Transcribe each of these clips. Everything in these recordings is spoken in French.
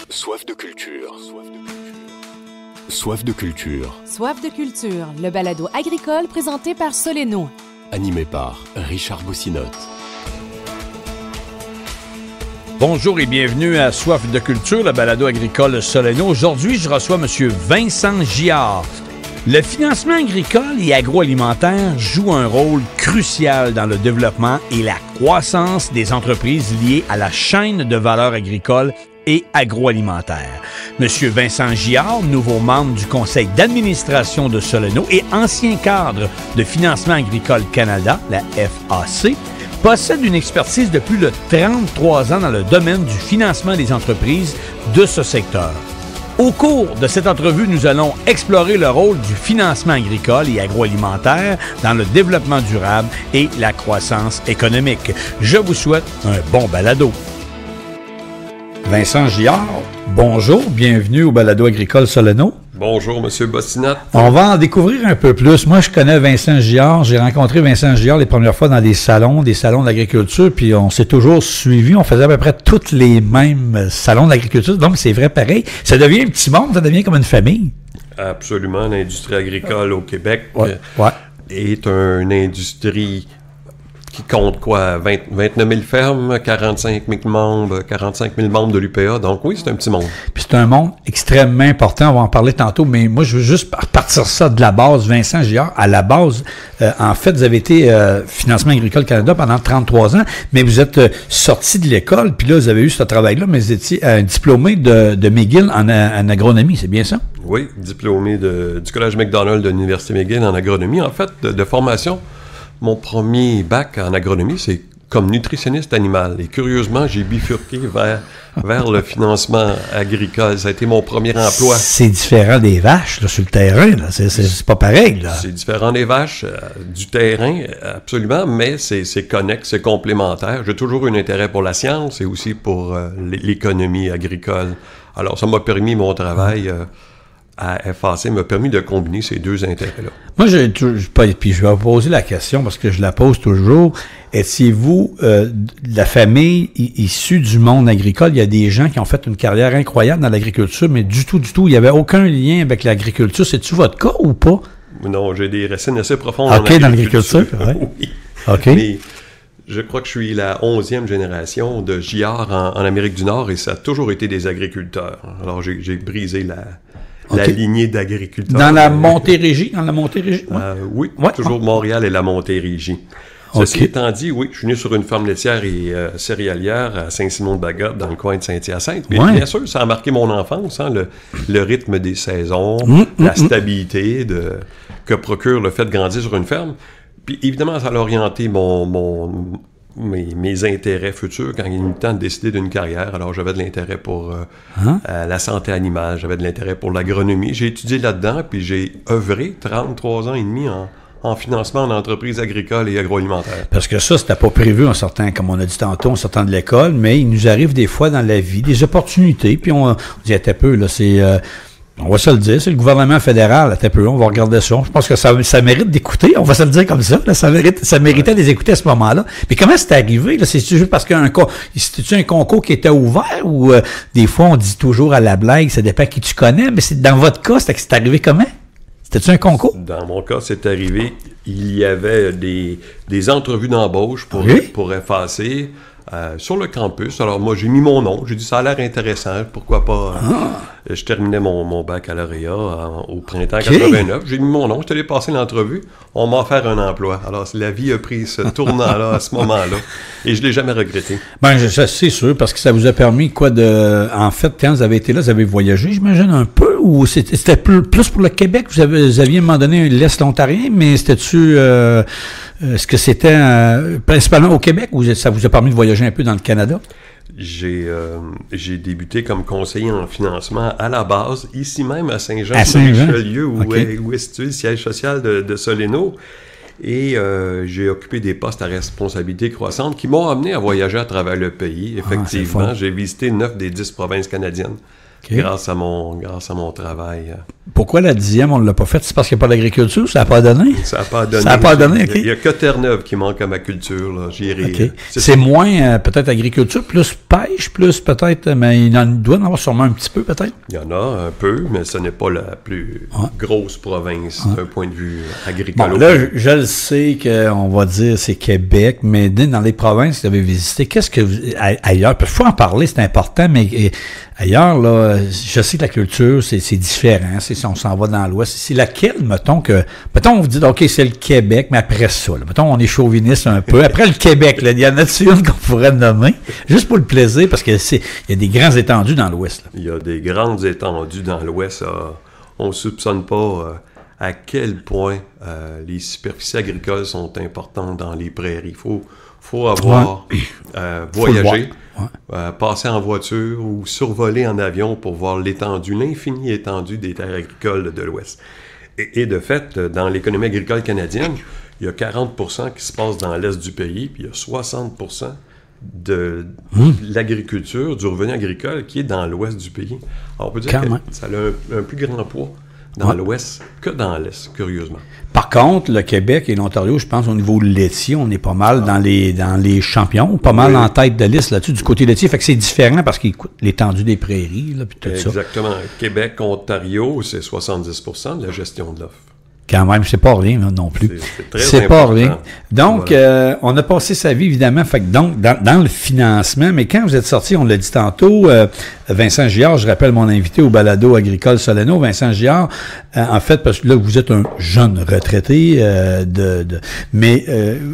Soif de culture. Soif de culture. Soif de culture, le balado agricole présenté par Soleno. Animé par Richard Boussinotte. Bonjour et bienvenue à Soif de culture, le balado agricole Soleno. Aujourd'hui, je reçois M. Vincent Giard. Le financement agricole et agroalimentaire joue un rôle crucial dans le développement et la croissance des entreprises liées à la chaîne de valeur agricole et agroalimentaire. Monsieur Vincent Giard, nouveau membre du conseil d'administration de Soleno et ancien cadre de Financement agricole Canada, la FAC, possède une expertise de plus de 33 ans dans le domaine du financement des entreprises de ce secteur. Au cours de cette entrevue, nous allons explorer le rôle du financement agricole et agroalimentaire dans le développement durable et la croissance économique. Je vous souhaite un bon balado. Vincent Giard, bonjour, bienvenue au balado agricole Soleno. Bonjour, M. Boussinotte. On va en découvrir un peu plus. Moi, je connais Vincent Giard. J'ai rencontré Vincent Giard les premières fois dans des salons d'agriculture, puis on s'est toujours suivis. On faisait à peu près tous les mêmes salons d'agriculture. Donc, c'est vrai, pareil. Ça devient un petit monde, ça devient comme une famille. Absolument. L'industrie agricole au Québec ouais. est une industrie qui compte 29 000 fermes, 45 000 membres de l'UPA. Donc oui, c'est un petit monde. Puis c'est un monde extrêmement important. On va en parler tantôt, mais moi, je veux juste partir ça de la base. Vincent Giard, à la base, en fait, vous avez été Financement agricole Canada pendant 33 ans, mais vous êtes sorti de l'école, puis là, vous avez eu ce travail-là, mais vous étiez diplômé de McGill en agronomie, c'est bien ça? Oui, diplômé du Collège McDonald de l'Université McGill en agronomie. En fait, de formation, mon premier bac en agronomie, c'est comme nutritionniste animal. Et curieusement, j'ai bifurqué vers le financement agricole. Ça a été mon premier emploi. C'est différent des vaches, là, sur le terrain. Là. C'est pas pareil. Là. C'est différent des vaches, du terrain, absolument, mais c'est connexe, c'est complémentaire. J'ai toujours eu un intérêt pour la science et aussi pour l'économie agricole. Alors, ça m'a permis, mon travail à FAC m'a permis de combiner ces deux intérêts-là. Moi, puis je vais vous poser la question parce que je la pose toujours. Étiez-vous la famille issue du monde agricole? Il y a des gens qui ont fait une carrière incroyable dans l'agriculture, mais du tout, il n'y avait aucun lien avec l'agriculture. C'est-tu votre cas ou pas? Non, j'ai des racines assez profondes dans l'agriculture. Ouais. Oui. OK. Mais je crois que je suis la 11e génération de Giard en Amérique du Nord et ça a toujours été des agriculteurs. Alors, j'ai brisé la lignée d'agriculteurs. Dans la Montérégie? Oui, toujours Montréal et la Montérégie. Ceci étant dit, oui, je suis né sur une ferme laitière et céréalière à Saint-Simon-de-Bagotte, dans le coin de Saint-Hyacinthe. Puis bien sûr, ça a marqué mon enfance, hein, le rythme des saisons, la stabilité que procure le fait de grandir sur une ferme. Puis évidemment, ça a orienté mes intérêts futurs quand il y a eu le temps de décider d'une carrière. Alors, j'avais de l'intérêt pour la santé animale, j'avais de l'intérêt pour l'agronomie. J'ai étudié là-dedans, puis j'ai œuvré 33 ans et demi en financement en entreprises agricoles et agroalimentaires. Parce que ça, c'était pas prévu en sortant, comme on a dit tantôt, en sortant de l'école, mais il nous arrive des fois dans la vie des opportunités, puis on dit, attends un peu, là, c'est... on va se le dire, c'est le gouvernement fédéral, attends un peu, on va regarder ça. Je pense que ça mérite d'écouter, on va se le dire comme ça. Là, ça méritait de les écouter à ce moment-là. Mais comment c'est arrivé? Là? C'est-tu juste parce c'était-tu un concours qui était ouvert ou des fois on dit toujours à la blague, ça dépend qui tu connais, mais dans votre cas, c'est arrivé comment? C'était-tu un concours? Dans mon cas, c'est arrivé, il y avait des entrevues d'embauche pour FAC sur le campus. Alors moi, j'ai mis mon nom, j'ai dit ça a l'air intéressant, pourquoi pas... Je terminais mon baccalauréat au printemps 89. J'ai mis mon nom, je suis allé passer l'entrevue. On m'a offert un emploi. Alors, la vie a pris ce tournant-là à ce moment-là. Et je ne l'ai jamais regretté. Ben, c'est sûr, parce que ça vous a permis en fait, quand vous avez été là, vous avez voyagé, j'imagine, un peu, ou c'était plus pour le Québec? Vous aviez à un moment donné l'Est ontarien, mais c'était-tu... est-ce que c'était principalement au Québec ou ça vous a permis de voyager un peu dans le Canada? J'ai débuté comme conseiller en financement à la base, ici même à Saint-Jean-sur-Richelieu, où est situé le siège social de Soleno. Et j'ai occupé des postes à responsabilité croissante qui m'ont amené à voyager à travers le pays. Effectivement, j'ai visité 9 des 10 provinces canadiennes. grâce à mon travail. Pourquoi la 10e, on ne l'a pas faite? C'est parce qu'il n'y a pas d'agriculture? Ça n'a pas donné? Ça n'a pas donné. Ça n'a pas donné, OK. Il n'y a que Terre-Neuve qui manque à ma culture. Là. Okay. C'est moins peut-être agriculture, plus pêche, plus peut-être, mais il doit en avoir sûrement un petit peu peut-être? Il y en a un peu, mais ce n'est pas la plus grosse province d'un point de vue agricole. Bon, là, je le sais qu'on va dire c'est Québec, mais dans les provinces que vous avez visitées, qu'est-ce que ailleurs, il faut en parler, c'est important, mais ailleurs, là, je sais que la culture, c'est différent. Si on s'en va dans l'Ouest, c'est laquelle, mettons, on vous dit, OK, c'est le Québec, mais après ça, là, mettons, on est chauviniste un peu. Après le Québec, là, il y en a-tu une qu'on pourrait nommer? Juste pour le plaisir, parce que il y a des grands étendues dans l'Ouest. Là. Il y a des grandes étendues dans l'Ouest. On ne soupçonne pas à quel point les superficies agricoles sont importantes dans les prairies. Il faut avoir voyagé, passer en voiture ou survoler en avion pour voir l'infinie étendue des terres agricoles de l'Ouest. Et de fait, dans l'économie agricole canadienne, il y a 40% qui se passe dans l'Est du pays, puis il y a 60% de l'agriculture, du revenu agricole qui est dans l'Ouest du pays. Alors, on peut dire que ça a un plus grand poids dans l'Ouest que dans l'Est, curieusement. Par contre, le Québec et l'Ontario, je pense, au niveau laitier, on est pas mal dans les champions, pas mal en tête de liste là-dessus, du côté laitier. Fait que c'est différent parce qu'il coûte l'étendue des prairies, là, puis tout ça. Exactement. Québec, Ontario, c'est 70% de la gestion de l'offre. Quand même, c'est pas rien non plus. C'est pas rien. Donc, on a passé sa vie, évidemment, fait que donc, dans le financement, mais quand vous êtes sorti, on l'a dit tantôt, Vincent Giard, je rappelle mon invité au balado agricole Soleno, Vincent Giard, en fait, parce que là, vous êtes un jeune retraité, mais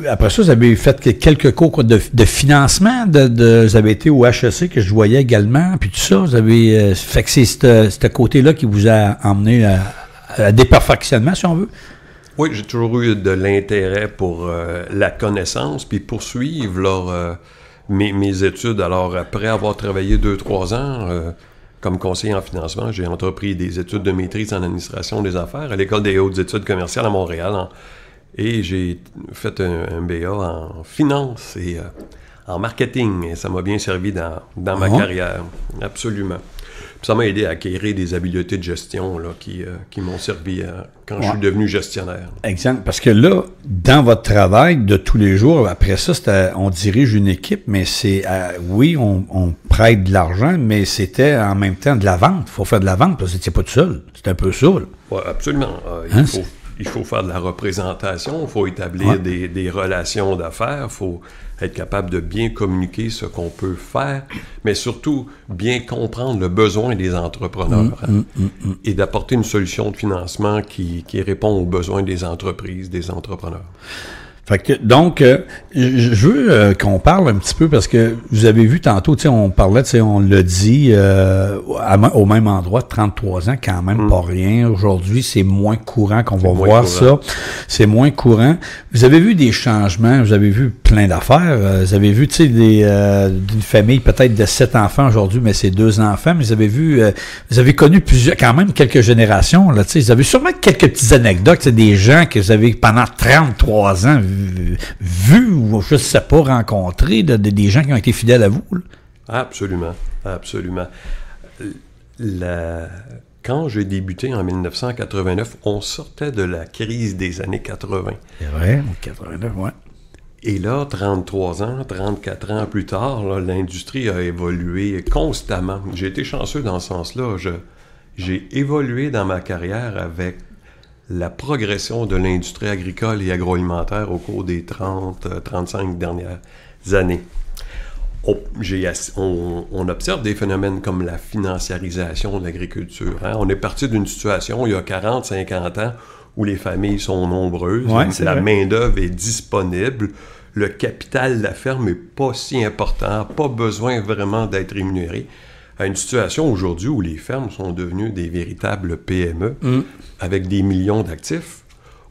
après ça, vous avez fait quelques cours de financement, vous avez été au HEC, que je voyais également, puis tout ça, vous avez fait que c'est ce côté-là qui vous a emmené à des perfectionnements, si on veut? Oui, j'ai toujours eu de l'intérêt pour la connaissance, puis poursuivre mes études. Alors, après avoir travaillé 2-3 ans comme conseiller en financement, j'ai entrepris des études de maîtrise en administration des affaires à l'École des hautes études commerciales à Montréal. Et j'ai fait un BA en finance et en marketing. Et ça m'a bien servi dans ma carrière, absolument. Puis ça m'a aidé à acquérir des habiletés de gestion là, qui m'ont servi quand je suis devenu gestionnaire. Exact. Parce que là, dans votre travail de tous les jours, après ça, on dirige une équipe, mais c'est, oui, on prête de l'argent, mais c'était en même temps de la vente. Il faut faire de la vente parce que vous n'étiez pas tout seul. C'est un peu ça. Oui, absolument. Il faut faire de la représentation, il faut établir des relations d'affaires, il faut être capable de bien communiquer ce qu'on peut faire, mais surtout bien comprendre le besoin des entrepreneurs et d'apporter une solution de financement qui répond aux besoins des entreprises, des entrepreneurs. Fait que, donc, je veux qu'on parle un petit peu parce que vous avez vu tantôt, tu sais, on parlait, tu sais, on l'a dit, au même endroit, 33 ans, quand même pas rien. Aujourd'hui, c'est moins courant qu'on va voir ça. C'est moins courant. Vous avez vu des changements, vous avez vu plein d'affaires. Vous avez vu, tu sais, d'une famille peut-être de 7 enfants aujourd'hui, mais c'est 2 enfants. Mais vous avez connu quand même quelques générations, là, tu sais. Vous avez sûrement quelques petites anecdotes, c'est des gens que vous avez pendant 33 ans vu ou je ne sais pas rencontré des gens qui ont été fidèles à vous? Là. Absolument, absolument. Quand j'ai débuté en 1989, on sortait de la crise des années 80. C'est vrai, 89, oui. Et là, 33 ans, 34 ans plus tard, là, l'industrie a évolué constamment. J'ai été chanceux dans ce sens-là. J'ai évolué dans ma carrière avec la progression de l'industrie agricole et agroalimentaire au cours des 30-35 dernières années. On observe des phénomènes comme la financiarisation de l'agriculture. Hein? On est parti d'une situation il y a 40-50 ans où les familles sont nombreuses, la main-d'œuvre est disponible, le capital de la ferme n'est pas si important, pas besoin vraiment d'être rémunéré. À une situation aujourd'hui où les fermes sont devenues des véritables PME avec des millions d'actifs,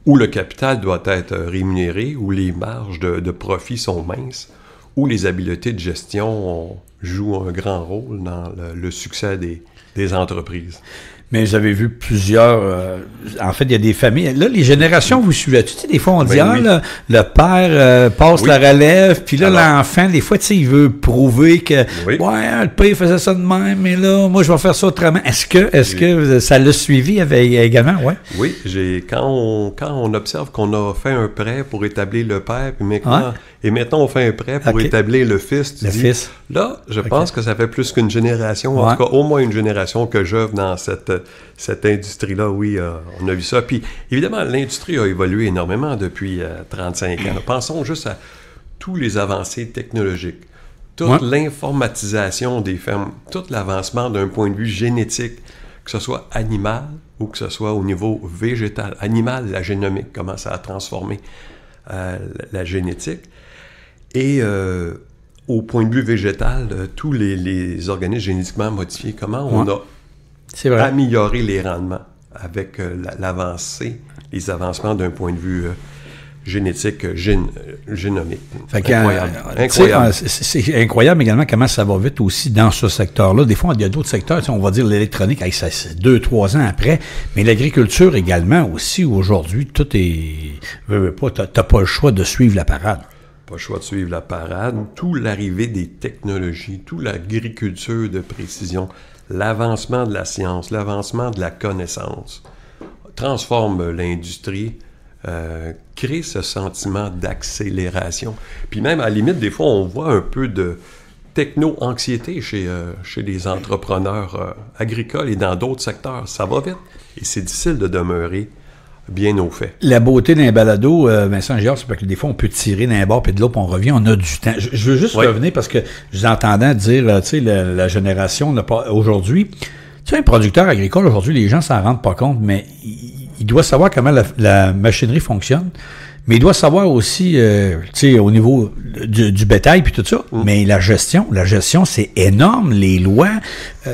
où le capital doit être rémunéré, où les marges de profit sont minces, où les habiletés de gestion ont joue un grand rôle dans le succès des entreprises. Mais j'avais vu plusieurs... en fait, il y a des familles... Là, les générations, vous suivez. Tu sais, des fois, on dit, oui. là, le père passe la relève, puis là, Alors, l'enfant, des fois, tu sais, il veut prouver que, oui. ouais, le père faisait ça de même, mais là, moi, je vais faire ça autrement. Est-ce que ça l'a suivi également? Ouais. Oui, quand on observe qu'on a fait un prêt pour établir le père, puis maintenant on fait un prêt pour établir le fils, tu dis, là, je pense que ça fait plus qu'une génération, en tout cas, au moins une génération que j'œuvre dans cette industrie-là, oui, on a vu ça. Puis, évidemment, l'industrie a évolué énormément depuis 35 ans. Pensons juste à tous les avancées technologiques, toute l'informatisation des fermes, tout l'avancement d'un point de vue génétique, que ce soit animal ou que ce soit au niveau végétal. Animal, la génomique commence à transformer la génétique. Et au point de vue végétal, tous les organismes génétiquement modifiés, comment on a amélioré les rendements avec l'avancée, les avancements d'un point de vue génétique, génomique. Incroyable. C'est incroyable également comment ça va vite aussi dans ce secteur-là. Des fois, il y a d'autres secteurs, on va dire l'électronique, ça, c'est 2-3 ans après, mais l'agriculture également aussi, aujourd'hui, tout est... T'as pas le choix de suivre la parade. Pas le choix de suivre la parade. Tout l'arrivée des technologies, toute l'agriculture de précision, l'avancement de la science, l'avancement de la connaissance transforme l'industrie, crée ce sentiment d'accélération. Puis même, à la limite, des fois, on voit un peu de techno-anxiété chez les entrepreneurs agricoles et dans d'autres secteurs. Ça va vite et c'est difficile de demeurer bien au fait. La beauté d'un balado, Vincent Giard, c'est parce que des fois, on peut tirer d'un bord puis de l'autre, puis on revient, on a du temps. Je veux juste revenir parce que je vous entendais dire, tu sais, la génération aujourd'hui, tu sais, un producteur agricole, aujourd'hui, les gens s'en rendent pas compte, mais il doit savoir comment la machinerie fonctionne, mais il doit savoir aussi, tu sais, au niveau du bétail puis tout ça, mais la gestion, c'est énorme, les lois,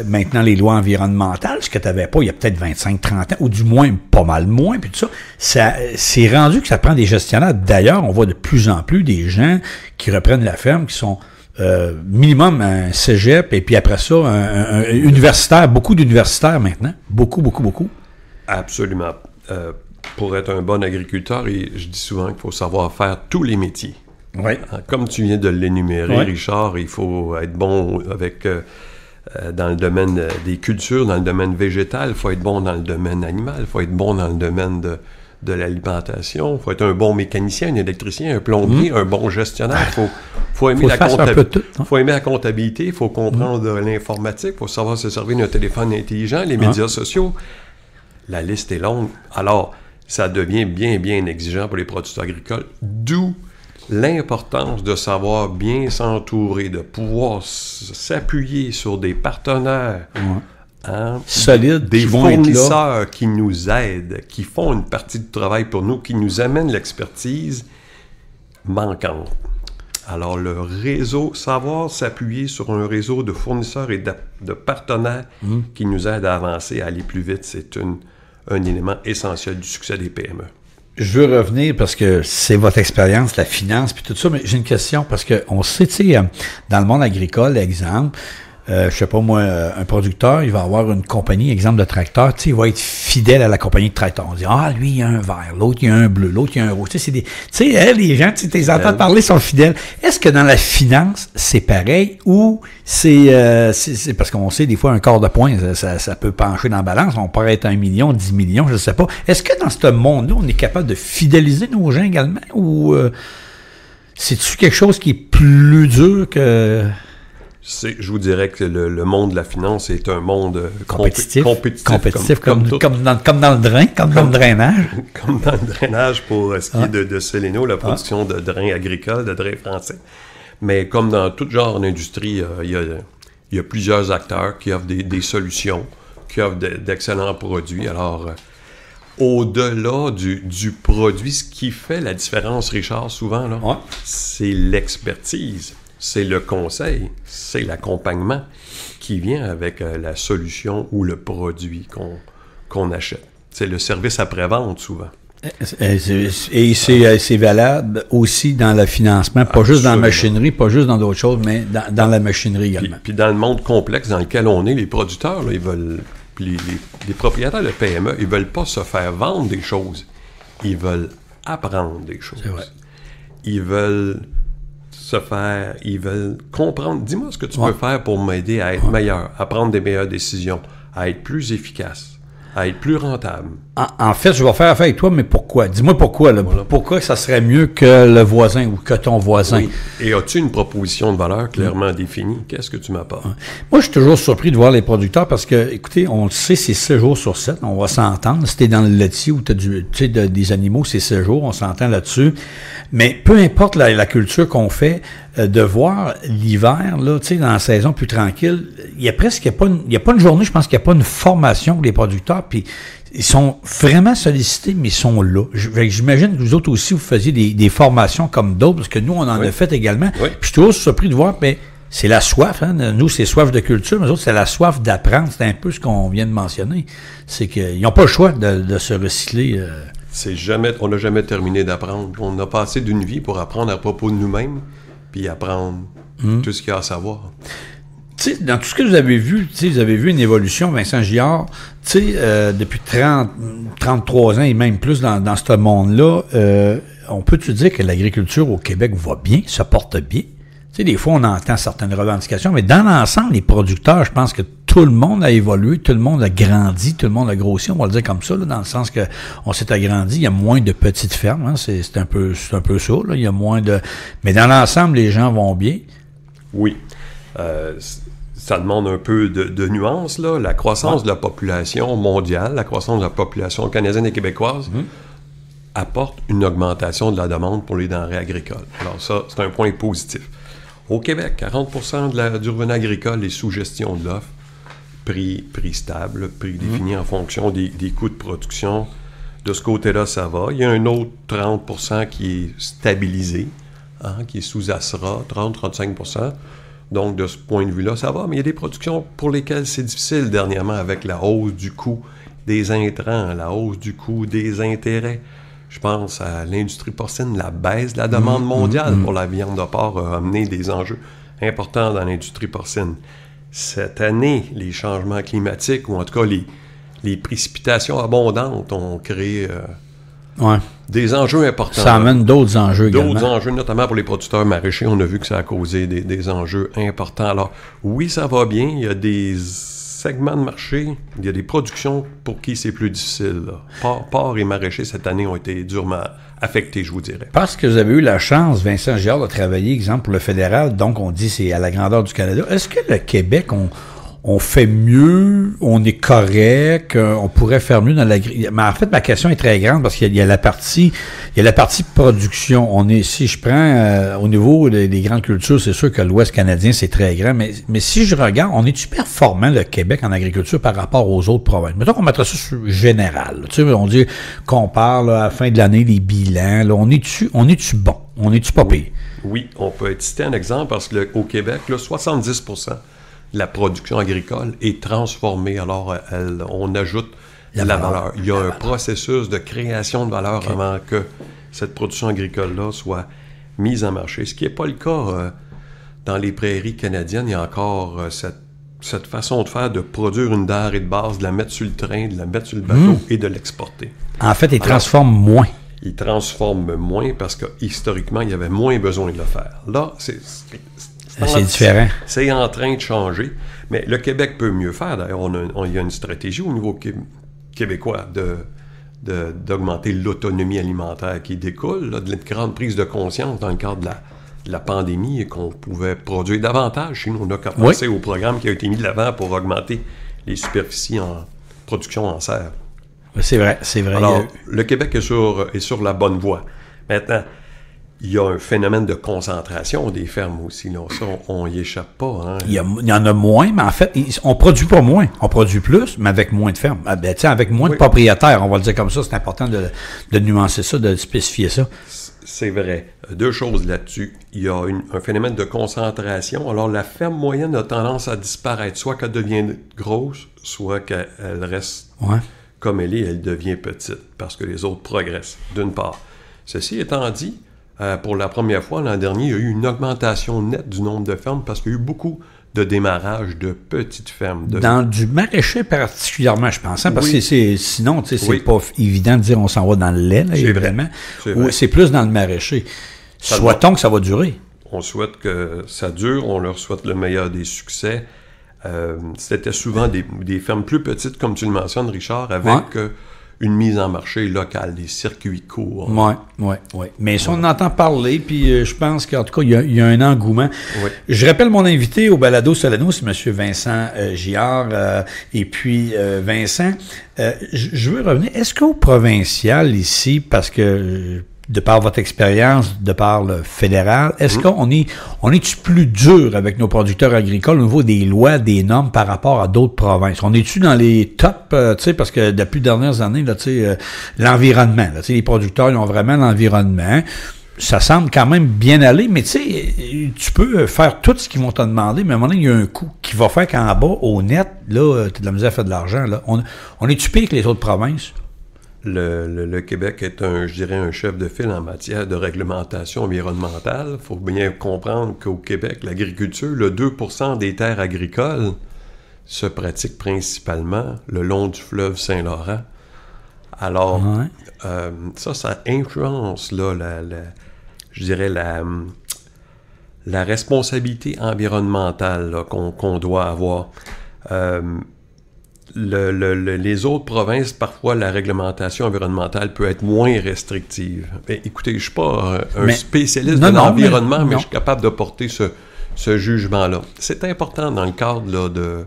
maintenant les lois environnementales, ce que tu n'avais pas il y a peut-être 25-30 ans, ou du moins pas mal moins, puis tout ça, c'est rendu que ça prend des gestionnaires. D'ailleurs, on voit de plus en plus des gens qui reprennent la ferme, qui sont minimum un cégep, et puis après ça, un universitaire, beaucoup d'universitaires maintenant, beaucoup. Absolument. Pour être un bon agriculteur, et je dis souvent qu'il faut savoir faire tous les métiers. Oui. Comme tu viens de l'énumérer, Richard, il faut être bon dans le domaine des cultures, dans le domaine végétal, il faut être bon dans le domaine animal, il faut être bon dans le domaine de l'alimentation, il faut être un bon mécanicien, un électricien, un plombier, un bon gestionnaire, faut aimer faut aimer la comptabilité, il faut comprendre l'informatique, il faut savoir se servir d'un téléphone intelligent, les médias sociaux. La liste est longue. Alors, ça devient bien exigeant pour les producteurs agricoles, d'où l'importance de savoir bien s'entourer, de pouvoir s'appuyer sur des partenaires solides, des fournisseurs qui nous aident, qui font une partie du travail pour nous, qui nous amènent l'expertise manquante. Alors, le réseau, savoir s'appuyer sur un réseau de fournisseurs et de partenaires qui nous aident à avancer, à aller plus vite, c'est un élément essentiel du succès des PME. Je veux revenir parce que c'est votre expérience, la finance, puis tout ça, mais j'ai une question parce qu'on sait, tu sais, dans le monde agricole, exemple, je sais pas moi, un producteur, il va avoir une compagnie, exemple de tracteur, tu sais, il va être fidèle à la compagnie de tracteur. On dit, lui, il y a un vert, l'autre, il y a un bleu, l'autre, il y a un rouge. Tu sais, les gens, tu les entends parler, sont fidèles. Est-ce que dans la finance, c'est pareil ou c'est parce qu'on sait, des fois, un quart de point, ça peut pencher dans la balance, on pourrait être 1 million, 10 millions, je sais pas. Est-ce que dans ce monde-là, on est capable de fidéliser nos gens également ou c'est-tu quelque chose qui est plus dur que... Je vous dirais que le monde de la finance est un monde compétitif comme dans le drain, comme dans le drainage. Comme dans le drainage pour ce qui est de Céléno, la production de drains agricoles, de drains français. Mais comme dans tout genre d'industrie, il y a plusieurs acteurs qui offrent des solutions, qui offrent d'excellents produits. Alors, au-delà du produit, ce qui fait la différence, Richard, souvent, là, c'est l'expertise. C'est le conseil, c'est l'accompagnement qui vient avec la solution ou le produit qu'on achète. C'est le service après-vente, souvent. Et c'est valable aussi dans le financement, pas juste dans la machinerie, pas juste dans d'autres choses, mais dans la machinerie également. Puis dans le monde complexe dans lequel on est, les producteurs, là, ils veulent, puis les propriétaires de PME, ils veulent pas se faire vendre des choses. Ils veulent apprendre des choses. C'est vrai. Ils veulent ils veulent comprendre. Dis-moi ce que tu peux faire pour m'aider à être meilleur, à prendre des meilleures décisions, à être plus efficace, à être plus rentable. En fait, je vais faire affaire avec toi, mais pourquoi? Dis-moi pourquoi. Là. Voilà. Pourquoi ça serait mieux que le voisin ou que ton voisin? Oui. Et as-tu une proposition de valeur clairement définie? Qu'est-ce que tu m'apportes? Moi, je suis toujours surpris de voir les producteurs parce que, écoutez, on le sait, c'est 7 jours sur 7. On va s'entendre. Si t'es dans le laitier ou t'as des animaux, c'est 7 jours. On s'entend là-dessus. Mais peu importe la culture qu'on fait, de voir l'hiver, là, tu sais, dans la saison plus tranquille, il y a pas une journée, je pense qu'il n'y a pas une formation pour les producteurs, puis ils sont vraiment sollicités, mais ils sont là. J'imagine que vous autres aussi, vous faisiez des formations comme d'autres, parce que nous, on en a fait également. Oui. Puis je suis toujours surpris de voir, mais c'est la soif, hein. Nous, c'est soif de culture, mais nous autres, c'est la soif d'apprendre. C'est un peu ce qu'on vient de mentionner. C'est qu'ils n'ont pas le choix de se recycler. On n'a jamais terminé d'apprendre. On a passé d'une vie pour apprendre à propos de nous-mêmes, puis apprendre tout ce qu'il y a à savoir. Tu sais, dans tout ce que vous avez vu, vous avez vu une évolution, Vincent Giard, depuis 33 ans et même plus dans ce monde-là, on peut-tu dire que l'agriculture au Québec va bien, se porte bien? Tu sais, des fois, on entend certaines revendications, mais dans l'ensemble, les producteurs, je pense que tout le monde a évolué, tout le monde a grandi, tout le monde a grossi, on va le dire comme ça, là, dans le sens que on s'est agrandi, il y a moins de petites fermes, hein, c'est un peu ça, là, il y a moins de... Mais dans l'ensemble, les gens vont bien. Oui. Ça demande un peu de nuance, là. La croissance de la population mondiale, la croissance de la population canadienne et québécoise apporte une augmentation de la demande pour les denrées agricoles. Alors ça, c'est un point positif. Au Québec, 40% du revenu agricole est sous gestion de l'offre. Prix stable, prix défini en fonction des coûts de production. De ce côté-là, ça va. Il y a un autre 30% qui est stabilisé, qui est sous ASRA, 30-35%. Donc, de ce point de vue-là, ça va. Mais il y a des productions pour lesquelles c'est difficile dernièrement avec la hausse du coût des intrants, la hausse du coût des intérêts. Je pense à l'industrie porcine, la baisse de la demande mondiale pour la viande de porc a amené des enjeux importants dans l'industrie porcine. Cette année, les changements climatiques, ou en tout cas les précipitations abondantes, ont créé des enjeux importants. Ça amène d'autres enjeux également. D'autres enjeux, notamment pour les producteurs maraîchers. On a vu que ça a causé des enjeux importants. Alors, oui, ça va bien. Il y a des segments de marché, il y a des productions pour qui c'est plus difficile. Porc et maraîchers, cette année, ont été durement affectés, je vous dirais. Parce que vous avez eu la chance, Vincent Giard, de travailler, exemple, pour le fédéral, donc on dit c'est à la grandeur du Canada. Est-ce que le Québec, on fait mieux, on est correct, on pourrait faire mieux dans l'agriculture? Mais en fait, ma question est très grande parce qu'il y a la partie production. Si je prends au niveau des grandes cultures, c'est sûr que l'Ouest canadien, c'est très grand, mais si je regarde, on est-tu performant, le Québec, en agriculture par rapport aux autres provinces? Mettons qu'on mettrait ça sur général. Tu sais, on dit qu'on parle à la fin de l'année, les bilans, là, on est-tu bon? On est-tu pas pire? Oui, on peut citer un exemple parce qu'au Québec, là, 70% la production agricole est transformée. Alors, on ajoute la valeur. Il y a un processus de création de valeur avant que cette production agricole-là soit mise en marché. Ce qui n'est pas le cas dans les prairies canadiennes. Il y a encore cette façon de faire, de produire une denrée de base, de la mettre sur le train, de la mettre sur le bateau et de l'exporter. En fait, ils transforment moins. Ils transforment moins parce que, historiquement, il y avait moins besoin de le faire. Là, c'est différent. C'est en train de changer. Mais le Québec peut mieux faire. D'ailleurs, il y a une stratégie au niveau québécois d'augmenter l'autonomie alimentaire qui découle de une grande prise de conscience dans le cadre de la pandémie et qu'on pouvait produire davantage. Chez nous, on n'a qu'à penser au programme qui a été mis de l'avant pour augmenter les superficies en production en serre. C'est vrai. Alors, le Québec est sur la bonne voie. Maintenant, il y a un phénomène de concentration des fermes aussi. Là. Ça, on n'y échappe pas. Hein? Il y en a moins, mais en fait, on produit pas moins. On produit plus, mais avec moins de fermes. Avec moins de propriétaires, on va le dire comme ça. C'est important de nuancer ça, de spécifier ça. C'est vrai. Deux choses là-dessus. Il y a un phénomène de concentration. Alors, la ferme moyenne a tendance à disparaître, soit qu'elle devienne grosse, soit qu'elle reste comme elle devient petite parce que les autres progressent, d'une part. Ceci étant dit, pour la première fois l'an dernier, il y a eu une augmentation nette du nombre de fermes parce qu'il y a eu beaucoup de démarrage de petites fermes. Dans du maraîcher particulièrement, je pense, hein, parce oui. que sinon, tu sais, c'est pas évident de dire on s'en va dans le lait, là, vraiment. Ou c'est plus dans le maraîcher. Souhaitons que ça va durer. On souhaite que ça dure, on leur souhaite le meilleur des succès. C'était souvent des fermes plus petites, comme tu le mentionnes, Richard, avec une mise en marché locale, des circuits courts. Oui. Mais si on entend parler, puis je pense qu'en tout cas, il y a un engouement. Oui. Je rappelle mon invité au Balado Solano, c'est M. Vincent Giard. Et puis, Vincent, je veux revenir. Est-ce qu'au provincial, ici, parce que de par votre expérience, de par le fédéral, est-ce qu'on est-tu plus dur avec nos producteurs agricoles au niveau des lois, des normes par rapport à d'autres provinces? On est-tu dans les tops, tu sais, parce que depuis les dernières années, là, tu sais, l'environnement, là, tu sais, les producteurs, ils ont vraiment l'environnement. Ça semble quand même bien aller, mais tu sais, tu peux faire tout ce qu'ils vont te demander, mais à un moment donné, il y a un coût qui va faire qu'en bas, au net, là, tu as de la misère à faire de l'argent, là. On est-tu pire que les autres provinces? Le Québec est un chef de file en matière de réglementation environnementale. Il faut bien comprendre qu'au Québec, l'agriculture, le 2% des terres agricoles se pratiquent principalement le long du fleuve Saint-Laurent. Alors, ça influence là, la responsabilité environnementale là, qu'on doit avoir. Les autres provinces, parfois, la réglementation environnementale peut être moins restrictive. Mais écoutez, je ne suis pas un spécialiste de l'environnement, mais je suis capable de porter ce jugement-là. C'est important dans le cadre là, de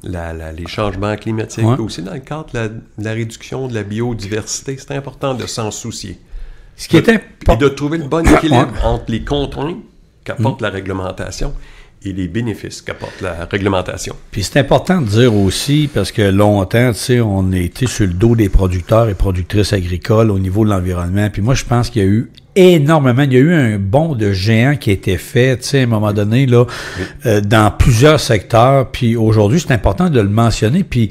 les changements climatiques, aussi dans le cadre de la réduction de la biodiversité. C'est important de s'en soucier. Et de trouver le bon équilibre entre les contraintes qu'apporte la réglementation et les bénéfices qu'apporte la réglementation. Puis c'est important de dire aussi, parce que longtemps, tu sais, on a été sur le dos des producteurs et productrices agricoles au niveau de l'environnement. Puis moi, je pense qu'il y a eu énormément, il y a eu un bond de géant qui a été fait, tu sais, à un moment donné, là, dans plusieurs secteurs. Puis aujourd'hui, c'est important de le mentionner. Puis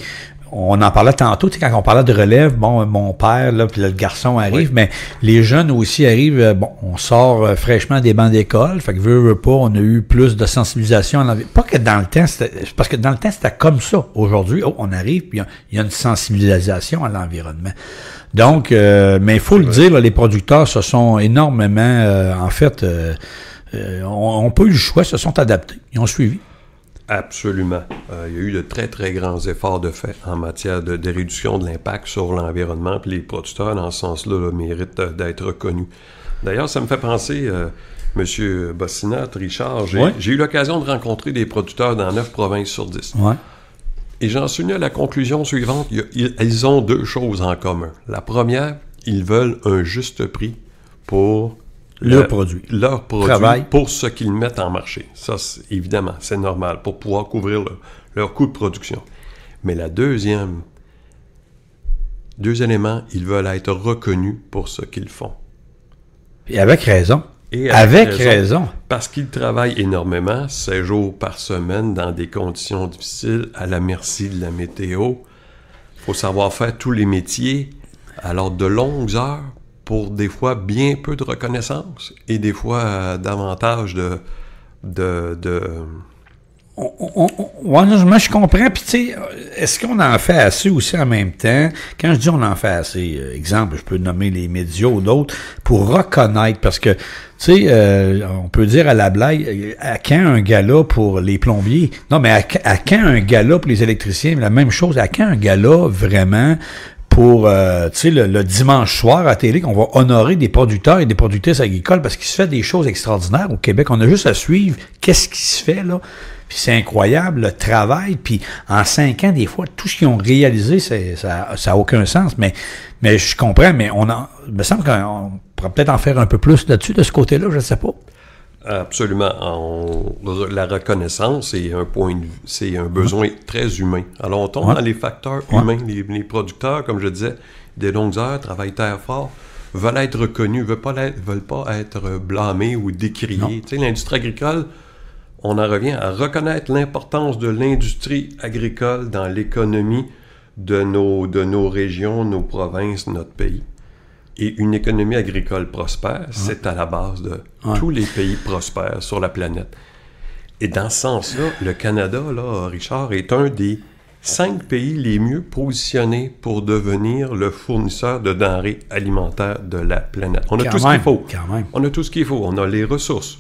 on en parlait tantôt, tu sais, quand on parlait de relève, bon, mon père, là, puis le garçon arrive, mais les jeunes aussi arrivent, on sort fraîchement des bancs d'école, fait que veut pas, on a eu plus de sensibilisation à l'environnement. Pas que dans le temps, parce que dans le temps, c'était comme ça. Aujourd'hui, on arrive, puis il y a une sensibilisation à l'environnement. Donc, mais il faut le dire, là, les producteurs se sont énormément, en fait, ont pas eu le choix, se sont adaptés, ils ont suivi. Absolument. Il y a eu de très, très grands efforts de fait en matière de réduction de l'impact sur l'environnement, puis les producteurs, dans ce sens-là, méritent d'être reconnus. D'ailleurs, ça me fait penser, M. Bossinat, Richard, j'ai eu l'occasion de rencontrer des producteurs dans 9 provinces sur 10. Ouais. Et j'en suis venu à la conclusion suivante, ils ont 2 choses en commun. La première, ils veulent un juste prix pour leur produit pour ce qu'ils mettent en marché. Ça, évidemment, c'est normal, pour pouvoir couvrir leur coût de production. Mais la deux éléments, ils veulent être reconnus pour ce qu'ils font. Et avec raison. Avec raison. Parce qu'ils travaillent énormément, 7 jours par semaine, dans des conditions difficiles, à la merci de la météo. Il faut savoir faire tous les métiers, alors de longues heures, pour des fois bien peu de reconnaissance et des fois davantage moi, je comprends. Puis, tu sais, est-ce qu'on en fait assez aussi en même temps? Quand je dis on en fait assez, exemple, je peux nommer les médias ou d'autres, pour reconnaître, parce que, tu sais, on peut dire à la blague, à quand un gala pour les plombiers? Non, mais à quand un gala pour les électriciens? La même chose, à quand un gala vraiment pour, tu sais, le dimanche soir à télé, qu'on va honorer des producteurs et des productrices agricoles parce qu'il se fait des choses extraordinaires au Québec. On a juste à suivre qu'est-ce qui se fait, là. Puis c'est incroyable, le travail. Puis en 5 ans, des fois, tout ce qu'ils ont réalisé, ça a aucun sens. Mais je comprends, mais il me semble qu'on pourrait peut-être en faire un peu plus là-dessus, de ce côté-là, je ne sais pas. Absolument. La reconnaissance, c'est un besoin très humain. Alors, on tombe dans les facteurs humains. Les producteurs, comme je disais, des longues heures, travaillent très fort, veulent être reconnus, veulent pas être blâmés ou décriés. Tu sais, l'industrie agricole, on en revient à reconnaître l'importance de l'industrie agricole dans l'économie de nos régions, nos provinces, notre pays. Et une économie agricole prospère, c'est à la base de tous les pays prospères sur la planète. Et dans ce sens-là, le Canada, là, Richard, est un des 5 pays les mieux positionnés pour devenir le fournisseur de denrées alimentaires de la planète. On a tout ce qu'il faut. On a tout ce qu'il faut. On a les ressources.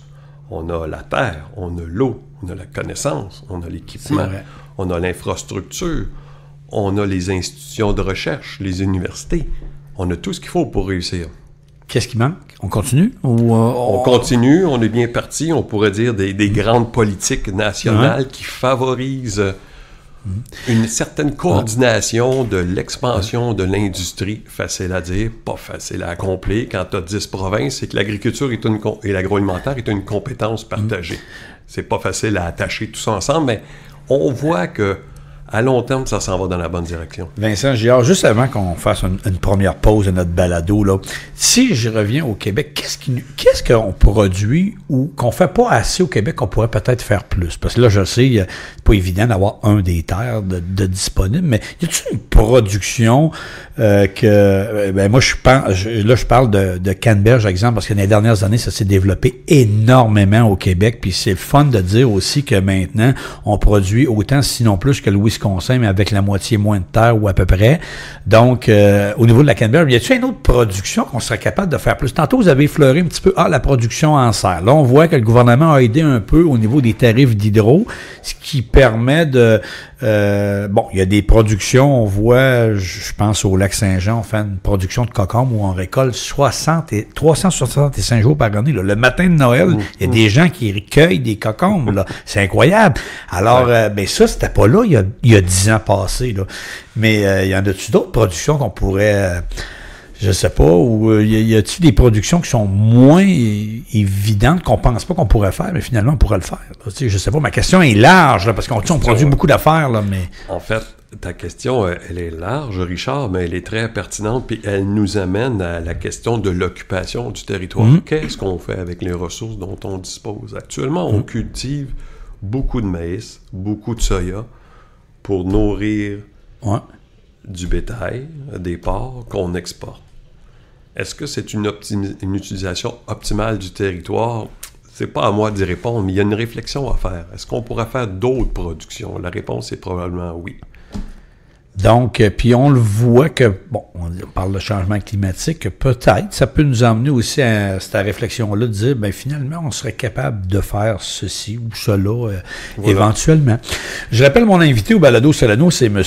On a la terre, on a l'eau, on a la connaissance, on a l'équipement, on a l'infrastructure, on a les institutions de recherche, les universités. On a tout ce qu'il faut pour réussir. Qu'est-ce qui manque? On continue? On continue, on est bien parti. On pourrait dire des grandes politiques nationales qui favorisent une certaine coordination de l'expansion de l'industrie. Facile à dire, pas facile à accomplir. Quand tu as 10 provinces, c'est que l'agriculture et l'agroalimentaire est une compétence partagée. C'est pas facile à attacher tout ça ensemble, mais on voit que à long terme, ça s'en va dans la bonne direction. Vincent Giard, juste avant qu'on fasse une première pause de notre balado, là, si je reviens au Québec, qu'est-ce qu'on produit ou qu'on fait pas assez au Québec qu'on pourrait peut-être faire plus? Parce que là, je sais, c'est pas évident d'avoir un des terres de disponible, mais y a-t-il une production moi, je parle de canneberge, exemple, parce que dans les dernières années, ça s'est développé énormément au Québec, puis c'est le fun de dire aussi que maintenant, on produit autant, sinon plus, que le Wisconsin, mais avec la moitié moins de terre ou à peu près. Donc, au niveau de la canneberge, y a-t-il une autre production qu'on serait capable de faire plus? Tantôt, vous avez effleuré un petit peu, la production en serre. Là, on voit que le gouvernement a aidé un peu au niveau des tarifs d'hydro, ce qui permet de... il y a des productions, on voit, je pense au lac Saint-Jean, on fait une production de cocombe où on récolte 365 jours par année. Là. Le matin de Noël, il y a des gens qui recueillent des cocombes. Là. C'est incroyable. Alors, ça, c'était pas là il y a 10 ans passés. Là. Mais il y en a-tu d'autres productions qu'on pourrait... je sais pas, ou y a-t-il des productions qui sont moins évidentes qu'on pense pas qu'on pourrait faire, mais finalement on pourrait le faire. Là. Je sais pas, ma question est large, là, parce qu'on produit beaucoup d'affaires, là, mais... En fait, ta question, elle est large, Richard, mais elle est très pertinente, puis elle nous amène à la question de l'occupation du territoire. Qu'est-ce qu'on fait avec les ressources dont on dispose? Actuellement, on cultive beaucoup de maïs, beaucoup de soya pour nourrir du bétail, des porcs qu'on exporte. Est-ce que c'est une utilisation optimale du territoire? C'est pas à moi d'y répondre, mais il y a une réflexion à faire. Est-ce qu'on pourrait faire d'autres productions? La réponse est probablement oui. Donc, puis on le voit que, on parle de changement climatique, que peut-être ça peut nous emmener aussi à cette réflexion-là de dire, finalement, on serait capable de faire ceci ou cela éventuellement. Je rappelle mon invité au Balado Soleno, c'est M.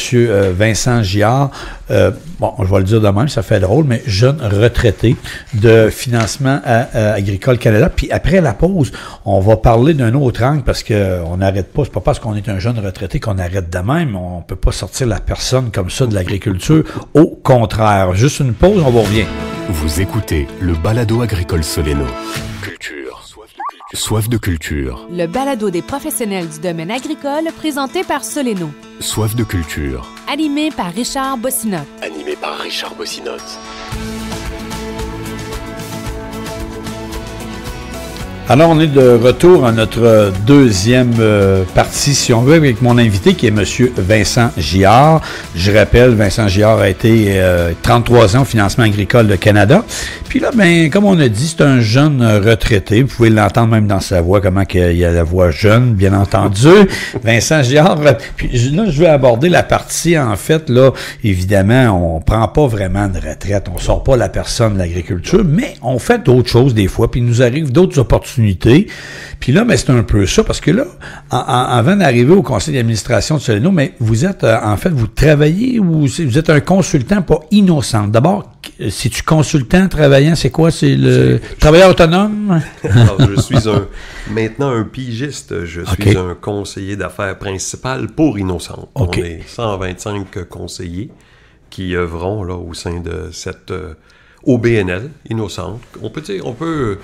Vincent Giard. Je vais le dire de même, ça fait drôle, mais jeune retraité de Financement Agricole Canada. Puis après la pause, on va parler d'un autre angle parce qu'on n'arrête pas. C'est pas parce qu'on est un jeune retraité qu'on arrête de même. On peut pas sortir la personne comme ça de l'agriculture. Au contraire. Juste une pause, on va revenir. Vous écoutez le Balado Agricole Soleno. Culture. Soif de culture. Le balado des professionnels du domaine agricole présenté par Soleno. Soif de culture. Animé par Richard Bossinotte. Alors, on est de retour à notre deuxième partie, si on veut, avec mon invité qui est M. Vincent Giard. Je rappelle, Vincent Giard a été 33 ans au Financement Agricole de Canada. Puis là, comme on a dit, c'est un jeune retraité. Vous pouvez l'entendre même dans sa voix, comment il y a la voix jeune, bien entendu. Vincent Giard. Puis là, je vais aborder la partie, en fait, là, évidemment, on prend pas vraiment de retraite. On sort pas la personne de l'agriculture, mais on fait d'autres choses des fois, puis il nous arrive d'autres opportunités. Puis là, c'est un peu ça, parce que là, avant d'arriver au conseil d'administration de Soleno, mais vous êtes, en fait, vous travaillez ou vous êtes un consultant pas innocent. D'abord, si tu consultant, travaillant, c'est quoi? C'est le travailleur autonome? Alors, je suis maintenant un pigiste. Je suis un conseiller d'affaires principal pour Innocente. On est 125 conseillers qui œuvront là, au sein de cette OBNL, Innocente. On peut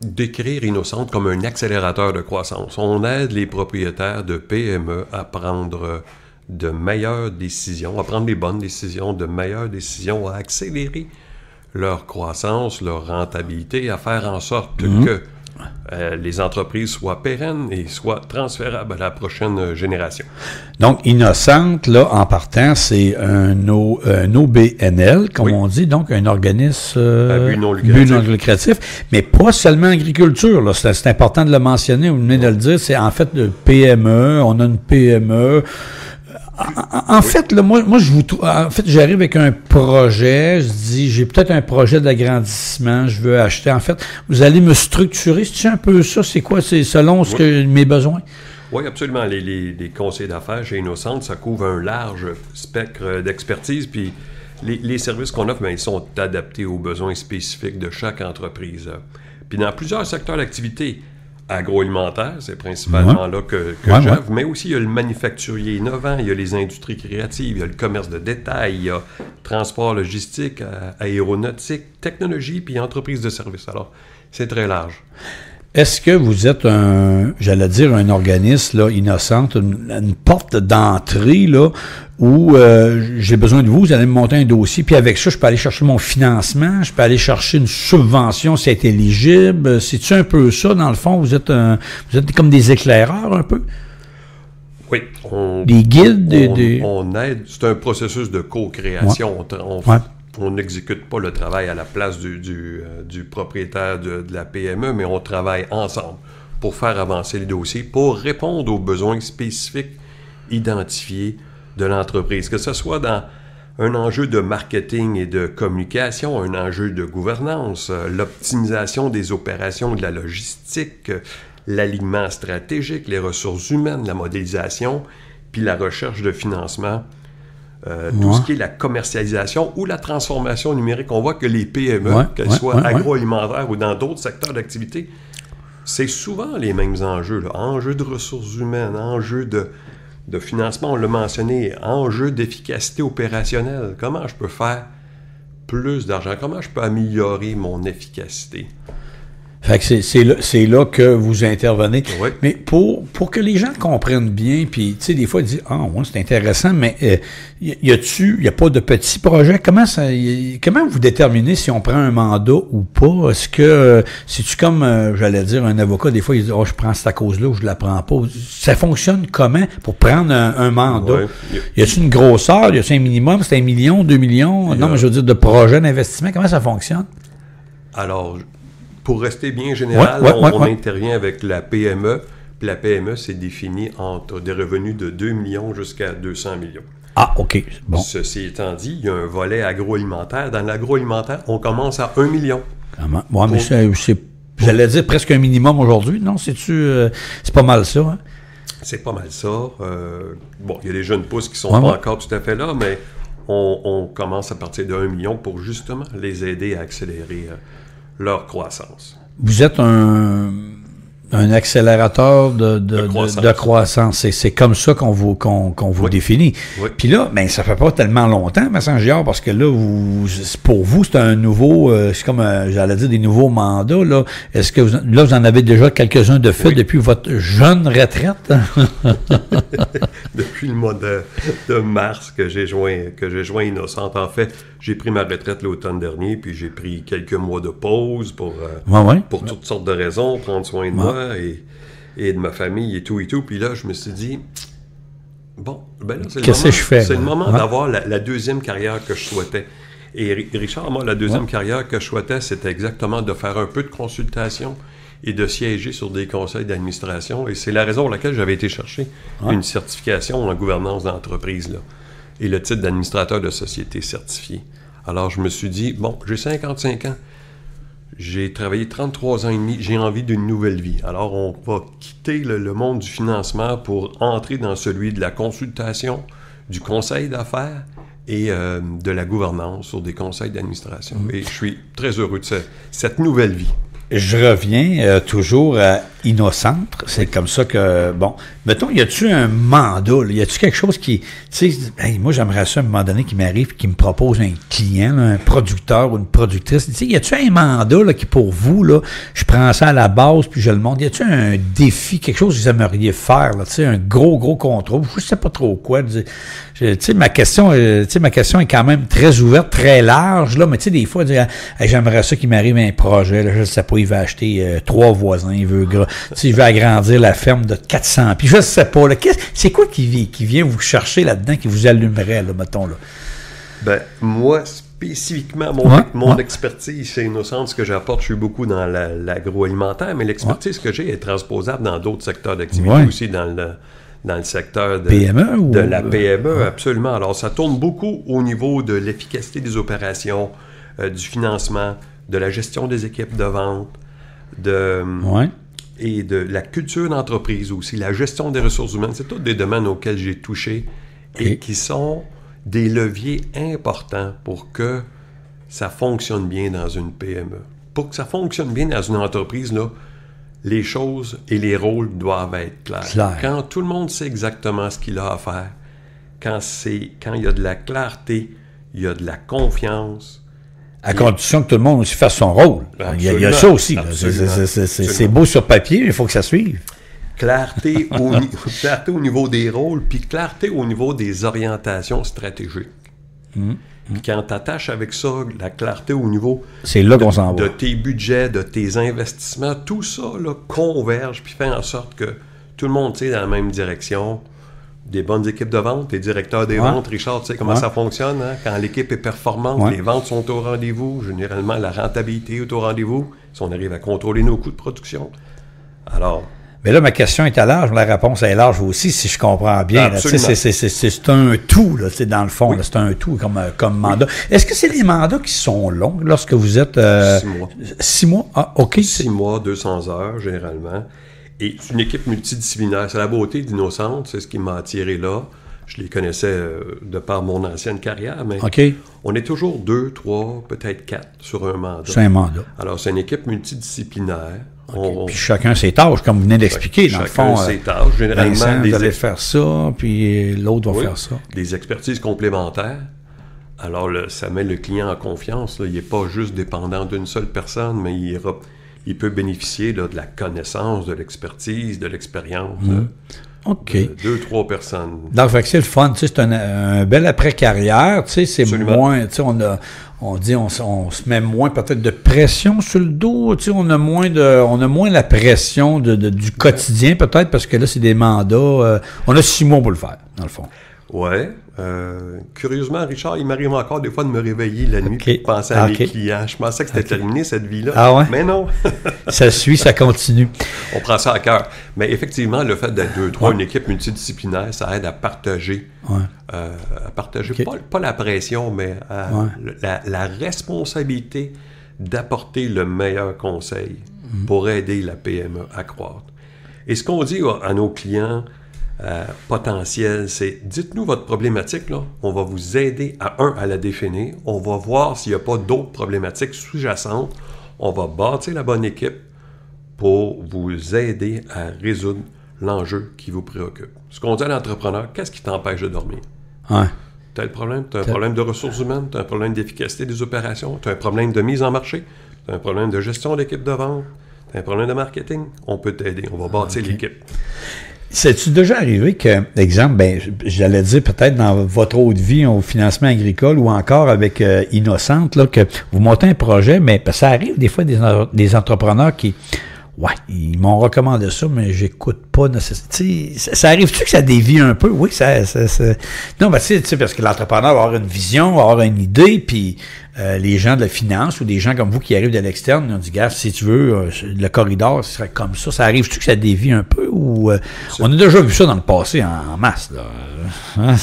décrire Innocente comme un accélérateur de croissance. On aide les propriétaires de PME à prendre de meilleures décisions, à prendre les bonnes décisions, de meilleures décisions, à accélérer leur croissance, leur rentabilité, à faire en sorte que les entreprises soient pérennes et soient transférables à la prochaine génération. Donc, Innocente, là, en partant, c'est un OBNL, comme on dit, donc un organisme à but non lucratif, mais pas seulement agriculture, là, c'est important de le mentionner, vous venez de le dire, c'est en fait de PME, on a une PME. En fait, là, moi, j'arrive avec un projet, je dis, j'ai peut-être un projet d'agrandissement, je veux acheter. En fait, vous allez me structurer, c'est un peu ça, c'est quoi? C'est selon mes besoins? Oui, absolument. Les conseils d'affaires chez Innocente, ça couvre un large spectre d'expertise, puis les services qu'on offre, bien, ils sont adaptés aux besoins spécifiques de chaque entreprise. Puis dans plusieurs secteurs d'activité, agroalimentaire, c'est principalement là que j'œuvre, mais aussi il y a le manufacturier innovant, il y a les industries créatives, il y a le commerce de détail, il y a transport logistique, aéronautique, technologie, puis entreprise de services. Alors, c'est très large. Est-ce que vous êtes un organisme là, Innocente, une porte d'entrée là, où j'ai besoin de vous allez me monter un dossier, puis avec ça, je peux aller chercher mon financement, je peux aller chercher une subvention si elle est éligible. C'est-tu un peu ça, dans le fond? Vous êtes comme des éclaireurs un peu? Oui. Des guides? On aide. C'est un processus de co-création. On n'exécute pas le travail à la place du propriétaire de la PME, mais on travaille ensemble pour faire avancer le dossier, pour répondre aux besoins spécifiques identifiés de l'entreprise, que ce soit dans un enjeu de marketing et de communication, un enjeu de gouvernance, l'optimisation des opérations de la logistique, l'alignement stratégique, les ressources humaines, la modélisation, puis la recherche de financement. Tout ce qui est la commercialisation ou la transformation numérique. On voit que les PME, qu'elles soient agroalimentaires ou dans d'autres secteurs d'activité, c'est souvent les mêmes enjeux. Là. Enjeux de ressources humaines, enjeux de financement, on l'a mentionné, enjeux d'efficacité opérationnelle. Comment je peux faire plus d'argent? Comment je peux améliorer mon efficacité? Fait que c'est là que vous intervenez. Oui. Mais pour que les gens comprennent bien, puis tu sais, des fois, ils disent « Ah, ouais, c'est intéressant, mais y a pas de petits projets? Comment vous déterminez si on prend un mandat ou pas? Est-ce que, c'est-tu comme, j'allais dire, un avocat, des fois, il dit « Oh, je prends cette cause-là ou je la prends pas. » Ça fonctionne comment pour prendre un mandat? Oui. Y a-t-il une grosseur? Y a-t-il un minimum? C'est 1 million, 2 millions? Non, mais je veux dire, de projet d'investissement, comment ça fonctionne? Alors, pour rester bien général, on intervient avec la PME, puis la PME, c'est défini entre des revenus de 2 millions jusqu'à 200 millions. Ah, OK. Bon. Ceci étant dit, il y a un volet agroalimentaire. Dans l'agroalimentaire, on commence à 1 million. Comment? Ouais, mais c'est j'allais dire presque un minimum aujourd'hui, non? C'est pas mal ça, hein? C'est pas mal ça. Bon, il y a des jeunes pousses qui sont pas encore tout à fait là, mais on commence à partir de 1 million pour justement les aider à accélérer leur croissance. Vous êtes un accélérateur de croissance. C'est comme ça qu'on vous définit. Oui. Puis là, ben ça fait pas tellement longtemps, Vincent Giard, parce que là, pour vous, c'est un nouveau, c'est comme, j'allais dire, des nouveaux mandats. Là. Est-ce que vous en avez déjà quelques-uns de fait depuis votre jeune retraite? Depuis le mois de mars que j'ai joint Innocente. En fait, j'ai pris ma retraite l'automne dernier, puis j'ai pris quelques mois de pause pour toutes sortes de raisons, prendre soin de moi et de ma famille et tout. Puis là, je me suis dit, bon, ben là, c'est le moment d'avoir la deuxième carrière que je souhaitais. Et Richard, moi, la deuxième carrière que je souhaitais, c'était exactement de faire un peu de consultation et de siéger sur des conseils d'administration. Et c'est la raison pour laquelle j'avais été chercher une certification en gouvernance d'entreprise, là, et le titre d'administrateur de société certifié. Alors, je me suis dit, bon, j'ai 55 ans, j'ai travaillé 33 ans et demi, j'ai envie d'une nouvelle vie. Alors, on va quitter le monde du financement pour entrer dans celui de la consultation, du conseil d'affaires et de la gouvernance sur des conseils d'administration. Et je suis très heureux de cette nouvelle vie. Je reviens toujours à Innocentre, c'est comme ça que, bon, mettons, y a-tu un mandat, là? Y a-tu quelque chose qui, tu sais, hey, moi j'aimerais ça à un moment donné qui m'arrive, qui me propose un client, là, un producteur ou une productrice, tu sais, y a-tu un mandat là, qui pour vous, là, je prends ça à la base puis je le montre, y a-tu un défi, quelque chose que vous aimeriez faire, là, tu sais, un gros contrôle, je sais pas trop quoi, tu sais, ma question est quand même très ouverte, très large, là, mais tu sais, des fois, dire, hey, j'aimerais ça qu'il m'arrive un projet, là, je sais pas, il va acheter 3 voisins, il veut il veut agrandir la ferme de 400 pieds, je sais pas, là, c'est quoi qui vient vous chercher là-dedans, qui vous allumerait, là, mettons, là? Ben, moi, spécifiquement, mon expertise chez Innocente, ce que j'apporte, je suis beaucoup dans l'agroalimentaire, mais l'expertise que j'ai est transposable dans d'autres secteurs d'activité aussi, dans le secteur de PME de la PME, absolument. Alors, ça tourne beaucoup au niveau de l'efficacité des opérations, du financement, de la gestion des équipes de vente, et de la culture d'entreprise aussi, la gestion des ressources humaines. C'est tous des domaines auxquels j'ai touché et qui sont des leviers importants pour que ça fonctionne bien dans une PME. Pour que ça fonctionne bien dans une entreprise, là, les choses et les rôles doivent être clairs. Quand tout le monde sait exactement ce qu'il a à faire, quand il y a de la clarté, il y a de la confiance. À condition que tout le monde aussi fasse son rôle. Il y a ça aussi. C'est beau sur papier, mais il faut que ça suive. Clarté au niveau des rôles, puis clarté au niveau des orientations stratégiques. Puis quand tu attaches avec ça, la clarté au niveau c'est là qu'on s'en va. De tes budgets, de tes investissements, tout ça là, converge, puis fait en sorte que tout le monde tire dans la même direction. Des bonnes équipes de vente, les directeurs des ventes, Richard, tu sais comment ça fonctionne, hein? Quand l'équipe est performante, les ventes sont au rendez-vous, généralement la rentabilité est au rendez-vous, si on arrive à contrôler nos coûts de production. Alors... Mais là, ma question est à large, la réponse est large aussi, si je comprends bien. Là, c'est un tout, là, dans le fond, là, c'est un tout comme mandat. Est-ce que c'est des mandats qui sont longs lorsque vous êtes... 6 mois. 6 mois? Ah, OK. 6 mois, 200 heures, généralement. Et c'est une équipe multidisciplinaire. C'est la beauté d'Innocente, c'est ce qui m'a attiré là. Je les connaissais de par mon ancienne carrière, mais on est toujours 2, 3, peut-être 4 sur un mandat. C'est un mandat. Alors, c'est une équipe multidisciplinaire. Puis chacun ses tâches, comme vous venez d'expliquer, dans le fond. Chacun ses tâches. Généralement, vous allez faire ça, puis l'autre va faire ça. Des expertises complémentaires. Alors, ça met le client en confiance. Là. Il n'est pas juste dépendant d'une seule personne, mais il peut bénéficier là, de la connaissance, de l'expertise, de l'expérience. OK. 2, 3 personnes. Donc, c'est le fun. C'est un bel après-carrière. C'est moins... On se met moins peut-être de pression sur le dos. On a moins la pression du quotidien peut-être parce que là, c'est des mandats. On a 6 mois pour le faire, dans le fond. Ouais. Curieusement, Richard, il m'arrive encore des fois de me réveiller la nuit et de penser à mes clients. Je pensais que c'était terminé, cette vie-là. Ah ouais? Mais non. Ça suit, ça continue. On prend ça à cœur. Mais effectivement, le fait d'être 2, 3, une équipe multidisciplinaire, ça aide à partager. Pas la pression, mais la responsabilité d'apporter le meilleur conseil pour aider la PME à croître. Et ce qu'on dit à nos clients potentiels, c'est dites-nous votre problématique, là. On va vous aider à la définir. On va voir s'il n'y a pas d'autres problématiques sous-jacentes. On va bâtir la bonne équipe pour vous aider à résoudre l'enjeu qui vous préoccupe. Ce qu'on dit à l'entrepreneur, qu'est-ce qui t'empêche de dormir? Tu as le problème, tu as un problème de ressources humaines, tu as un problème d'efficacité des opérations, tu as un problème de mise en marché, tu as un problème de gestion d'équipe de vente, tu as un problème de marketing. On peut t'aider, on va bâtir l'équipe. C'est-tu déjà arrivé que, exemple, j'allais dire peut-être dans votre autre vie au financement agricole ou encore avec Innocente, là, que vous montez un projet, mais ça arrive des fois des entrepreneurs qui, ils m'ont recommandé ça, mais j'écoute pas nécessairement. Ça arrive-tu que ça dévie un peu? Oui, non, tu sais, parce que l'entrepreneur va avoir une vision, va avoir une idée, puis les gens de la finance ou des gens comme vous qui arrivent de l'externe, ils ont dit, gars, si tu veux, le corridor, ce serait comme ça. Ça arrive-tu que ça dévie un peu? Ou on a déjà vu ça dans le passé en masse, là.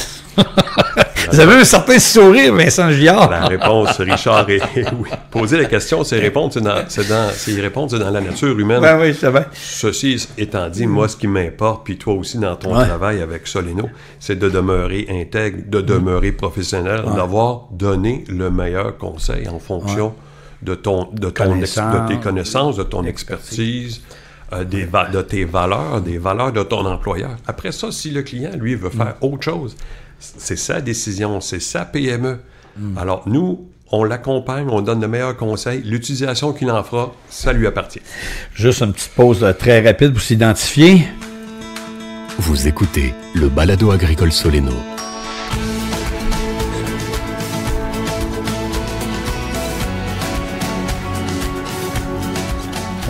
Vous avez un certain sourire, Vincent Giard. La réponse, Richard, est oui. Poser la question, c'est répondre, c'est dans la nature humaine. Ben oui, c'est vrai. Ceci étant dit, moi, ce qui m'importe, puis toi aussi dans ton travail avec Soleno, c'est de demeurer intègre, de demeurer professionnel, d'avoir donné le meilleur conseil en fonction de tes connaissances, de ton expertise, de tes valeurs, des valeurs de ton employeur. Après ça, si le client, lui, veut faire autre chose, c'est sa décision, c'est sa PME. Alors, nous, on l'accompagne, on donne le meilleur conseil. L'utilisation qu'il en fera, ça lui appartient. Juste une petite pause très rapide pour s'identifier. Vous écoutez le Balado agricole Soleno.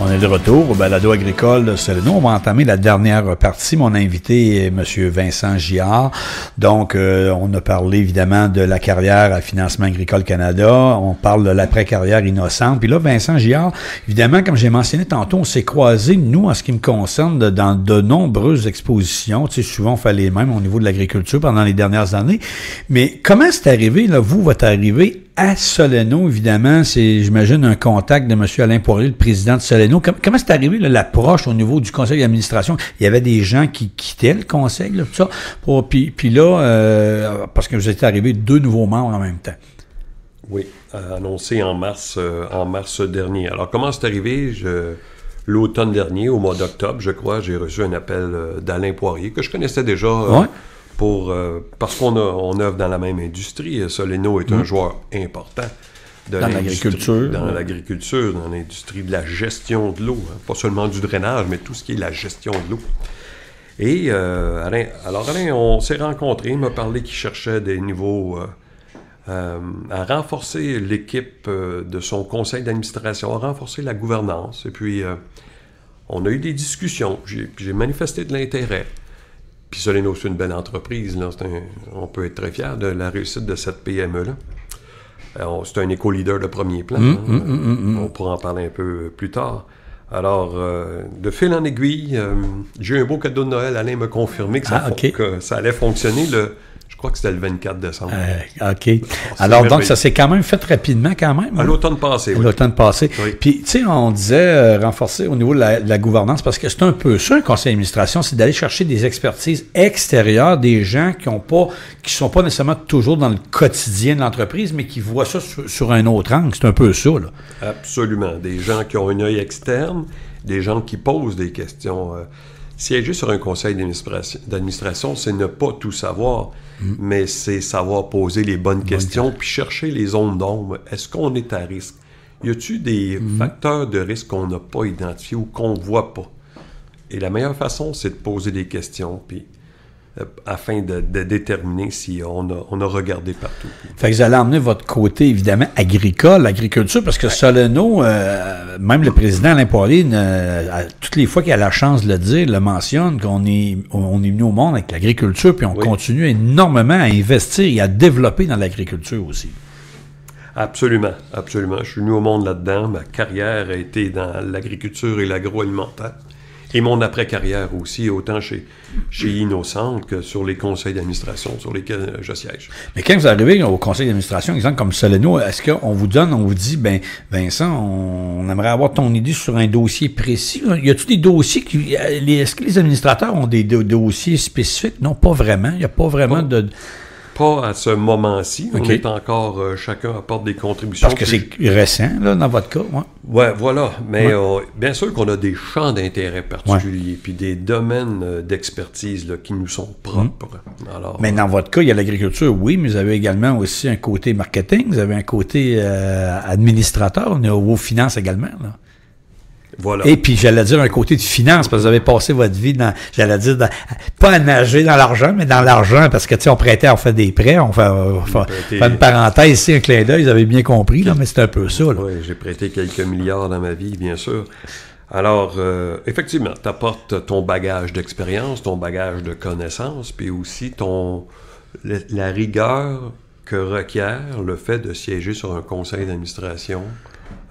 On est de retour au Balado agricole Soleno. On va entamer la dernière partie. Mon invité est M. Vincent Giard. Donc, on a parlé évidemment de la carrière à Financement agricole Canada. On parle de l'après-carrière innocente. Puis là, Vincent Giard, évidemment, comme j'ai mentionné tantôt, on s'est croisés, nous, en ce qui me concerne, dans de nombreuses expositions. Tu sais, souvent, on fait les mêmes au niveau de l'agriculture pendant les dernières années. Mais comment c'est arrivé, là, vous, votre arrivée à Soleno, évidemment, c'est, j'imagine, un contact de M. Alain Poirier, le président de Soleno. Comment c'est arrivé, là, l'approche au niveau du conseil d'administration? Il y avait des gens qui quittaient le conseil, là, tout ça. Puis là, parce que vous êtes arrivé 2 nouveaux membres en même temps. Oui, annoncé en mars dernier. Alors, comment c'est arrivé? L'automne dernier, au mois d'octobre, je crois, j'ai reçu un appel d'Alain Poirier, que je connaissais déjà. Ouais. Parce qu'on œuvre dans la même industrie. Soleno est un joueur important dans l'agriculture. Dans l'agriculture, dans l'industrie de la gestion de l'eau. Hein. Pas seulement du drainage, mais tout ce qui est la gestion de l'eau. Et Alain, on s'est rencontrés. Il m'a parlé qu'il cherchait des niveaux à renforcer l'équipe de son conseil d'administration, à renforcer la gouvernance. Et puis, on a eu des discussions. J'ai manifesté de l'intérêt. Puis Soleno, c'est une belle entreprise. Là. On peut être très fiers de la réussite de cette PME-là. C'est un éco-leader de premier plan. On pourra en parler un peu plus tard. Alors, de fil en aiguille, j'ai eu un beau cadeau de Noël. Alain m'a confirmé que ça allait fonctionner. Je crois que c'était le 24 décembre. OK. Alors, donc, ça s'est quand même fait rapidement, quand même. À l'automne passé, oui. À l'automne passé. Oui. Puis, tu sais, on disait renforcer au niveau de la gouvernance, parce que c'est un peu ça, un conseil d'administration, c'est d'aller chercher des expertises extérieures, des gens qui sont pas nécessairement toujours dans le quotidien de l'entreprise, mais qui voient ça sur un autre angle. C'est un peu ça, là. Absolument. Des gens qui ont un œil externe, des gens qui posent des questions. Siéger sur un conseil d'administration, c'est ne pas tout savoir, mais c'est savoir poser les bonnes questions puis chercher les zones d'ombre. Est-ce qu'on est à risque? Y a-t-il des facteurs de risque qu'on n'a pas identifiés ou qu'on ne voit pas? Et la meilleure façon, c'est de poser des questions puis afin de déterminer si on a regardé partout. Fait que vous allez emmener votre côté, évidemment, agricole, agriculture, parce que Soleno, même le président Alain Poirier, toutes les fois qu'il a la chance de le dire, le mentionne, qu'on est venu au monde avec l'agriculture, puis on continue énormément à investir et à développer dans l'agriculture aussi. Absolument, absolument. Je suis venu au monde là-dedans. Ma carrière a été dans l'agriculture et l'agroalimentaire. Et mon après-carrière aussi, autant chez Innocente que sur les conseils d'administration sur lesquels je siège. Mais quand vous arrivez au conseil d'administration, exemple comme Soleno, est-ce qu'on vous dit, Vincent, on aimerait avoir ton idée sur un dossier précis? Y a-t-il des dossiers est-ce que les administrateurs ont des dossiers spécifiques? Non, pas vraiment. Il n'y a pas vraiment de... Pas à ce moment-ci. On est encore... chacun apporte des contributions. Parce que c'est récent, là, dans votre cas. Ouais, voilà. Mais bien sûr qu'on a des champs d'intérêt particuliers, puis des domaines d'expertise là, qui nous sont propres. Alors, mais dans votre cas, il y a l'agriculture, oui, mais vous avez également aussi un côté marketing, vous avez un côté administrateur, on est aux finances également, là. Voilà. Et puis, j'allais dire un côté de finance, parce que vous avez passé votre vie pas à nager dans l'argent, mais dans l'argent, parce que, tu sais, on prêtait, on fait des prêts, on fait une parenthèse ici, un clin d'œil, vous avez bien compris, là, mais c'est un peu ça, là. Oui, j'ai prêté quelques milliards dans ma vie, bien sûr. Alors, effectivement, tu apportes ton bagage d'expérience, ton bagage de connaissances, puis aussi la rigueur que requiert le fait de siéger sur un conseil d'administration,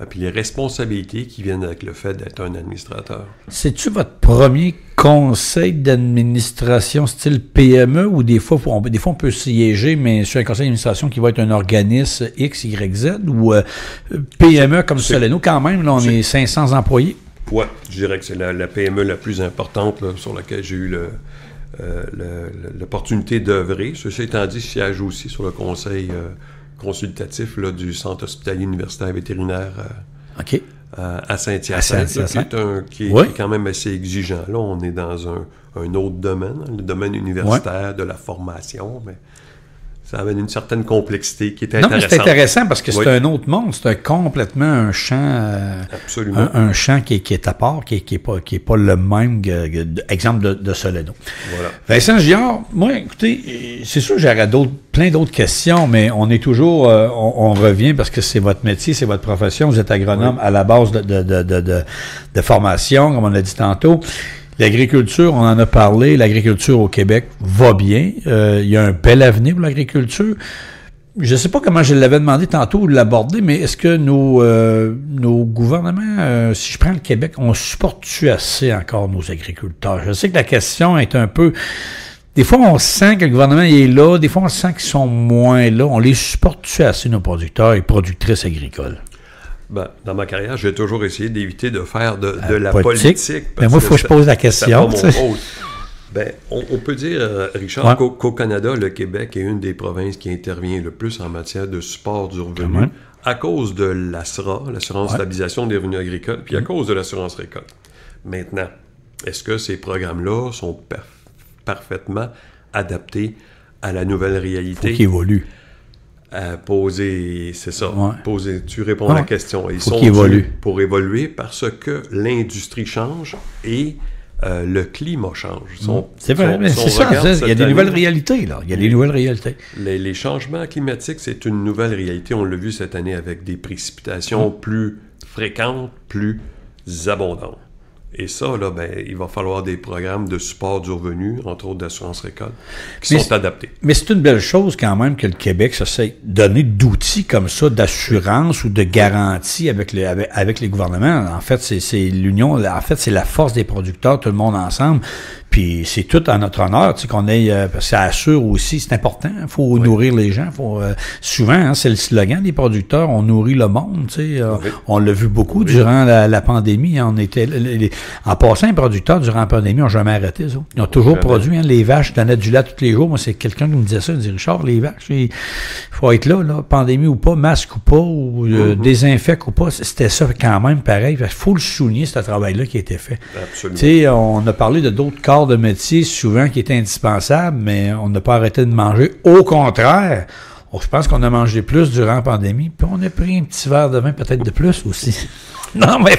puis les responsabilités qui viennent avec le fait d'être un administrateur. C'est-tu votre premier conseil d'administration style PME ou des fois on peut siéger, mais sur un conseil d'administration qui va être un organisme X, Y, Z ou PME comme Soleno quand même, là on est 500 employés? Oui, je dirais que c'est la PME la plus importante là, sur laquelle j'ai eu l'opportunité d'œuvrer. Ceci étant dit, je siège aussi sur le conseil consultatif là, du Centre hospitalier universitaire vétérinaire à Saint-Hyacinthe, qui est quand même assez exigeant. Là, on est dans un autre domaine, le domaine universitaire de la formation, mais ça amène une certaine complexité qui est intéressante. Non, mais c'est intéressant parce que c'est un autre monde, c'est complètement un champ, un champ qui est à part, qui est pas le même exemple de Soleno. Voilà. Vincent Giard, moi, écoutez, c'est sûr que j'aurais plein d'autres questions, mais on est toujours, on revient parce que c'est votre métier, c'est votre profession, vous êtes agronome à la base de formation, comme on l'a dit tantôt. L'agriculture, on en a parlé, l'agriculture au Québec va bien. Il y a un bel avenir pour l'agriculture. Je ne sais pas comment je l'avais demandé tantôt de l'aborder, mais est-ce que nos gouvernements, si je prends le Québec, on supporte-tu assez encore nos agriculteurs? Je sais que la question est un peu... Des fois, on sent que le gouvernement est là, des fois, on sent qu'ils sont moins là. On les supporte-tu assez, nos producteurs et productrices agricoles? Dans ma carrière, j'ai toujours essayé d'éviter de faire de la politique. Mais moi, il faut que je pose la question. On peut dire, Richard, qu'au Canada, le Québec est une des provinces qui intervient le plus en matière de support du revenu à cause de l'ASRA, l'Assurance Stabilisation des revenus agricoles, puis à cause de l'assurance récolte. Maintenant, est-ce que ces programmes-là sont parfaitement adaptés à la nouvelle réalité? Il faut qu'ils évoluent. C'est ça. Tu réponds à la question. Ils sont pour évoluer parce que l'industrie change et le climat change. C'est vrai, mais c'est ça. Il y a des nouvelles réalités, là. Il y a des nouvelles réalités. Les changements climatiques, c'est une nouvelle réalité. On l'a vu cette année avec des précipitations plus fréquentes, plus abondantes. Et ça, là, il va falloir des programmes de support du revenu, entre autres d'assurance récolte, qui sont adaptés. Mais c'est une belle chose quand même que le Québec s'essaie de donner d'outils comme ça, d'assurance ou de garantie avec les gouvernements. En fait, c'est l'union, en fait, c'est la force des producteurs, tout le monde ensemble. Puis c'est tout à notre honneur, tu sais, qu'on ait, parce que ça assure aussi, c'est important, il faut nourrir les gens, souvent, c'est le slogan des producteurs, on nourrit le monde, tu sais, on l'a vu beaucoup durant la pandémie, en passant, les producteurs, durant la pandémie, n'ont jamais arrêté, ça. Ils ont toujours produit, les vaches donnaient du lait tous les jours. Moi, c'est quelqu'un qui me disait ça, il me dit, Richard, les vaches, il faut être là, pandémie ou pas, masque ou pas, ou désinfecte ou pas, c'était ça quand même pareil. Il faut le souligner, ce travail-là qui a été fait. Absolument. Tu sais, on a parlé de d'autres corps de métier souvent qui étaient indispensables, mais on n'a pas arrêté de manger. Au contraire, je pense qu'on a mangé plus durant la pandémie, puis on a pris un petit verre de vin peut-être de plus aussi. Non, mais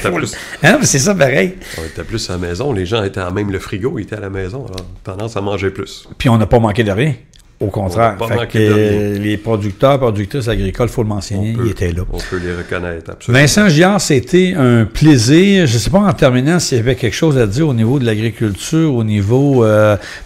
c'est ça pareil. On était plus à la maison, les gens étaient même le frigo, ils étaient à la maison, alors tendance à manger plus. Puis on n'a pas manqué de rien. Au contraire, les producteurs, productrices agricoles, il faut le mentionner, ils étaient là. On peut les reconnaître, absolument. Vincent Giard, c'était un plaisir. Je ne sais pas en terminant s'il y avait quelque chose à dire au niveau de l'agriculture, au niveau...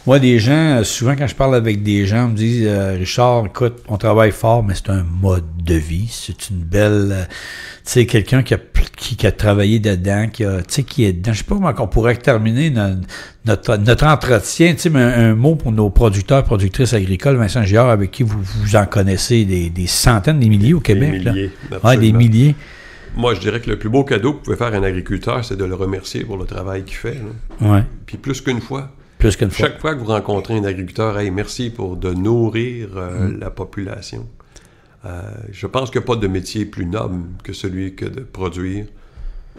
moi, des gens, souvent quand je parle avec des gens, me disent Richard, écoute, on travaille fort, mais c'est un mode de vie. C'est une belle... tu sais, quelqu'un qui a travaillé dedans, qui est dedans. Je sais pas comment on pourrait terminer notre entretien, tu sais, mais un mot pour nos producteurs, productrices agricoles, Vincent Giard, avec qui vous en connaissez des centaines, des milliers au Québec. Des milliers, des milliers. Moi, je dirais que le plus beau cadeau que vous pouvez faire à un agriculteur, c'est de le remercier pour le travail qu'il fait. Puis plus qu'une fois. Chaque fois que vous rencontrez un agriculteur, merci de nourrir la population. Je pense qu'il n'y a pas de métier plus noble que celui que de produire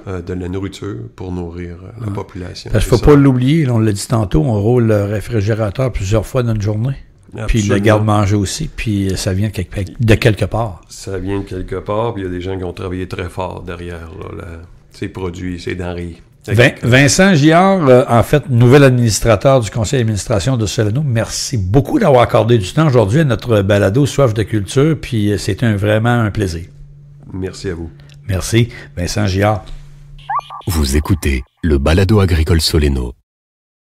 de la nourriture pour nourrir la population. Parce qu'il ne faut pas l'oublier, on l'a dit tantôt, on roule le réfrigérateur plusieurs fois dans une journée. Absolument. Puis le garde-manger aussi, puis ça vient de quelque part. Ça vient de quelque part, puis il y a des gens qui ont travaillé très fort derrière ces produits, ces denrées. Vincent Giard, en fait, nouvel administrateur du conseil d'administration de Soleno, merci beaucoup d'avoir accordé du temps aujourd'hui à notre balado Soif de culture, puis c'était vraiment un plaisir. Merci à vous. Merci, Vincent Giard. Vous écoutez le balado agricole Soleno.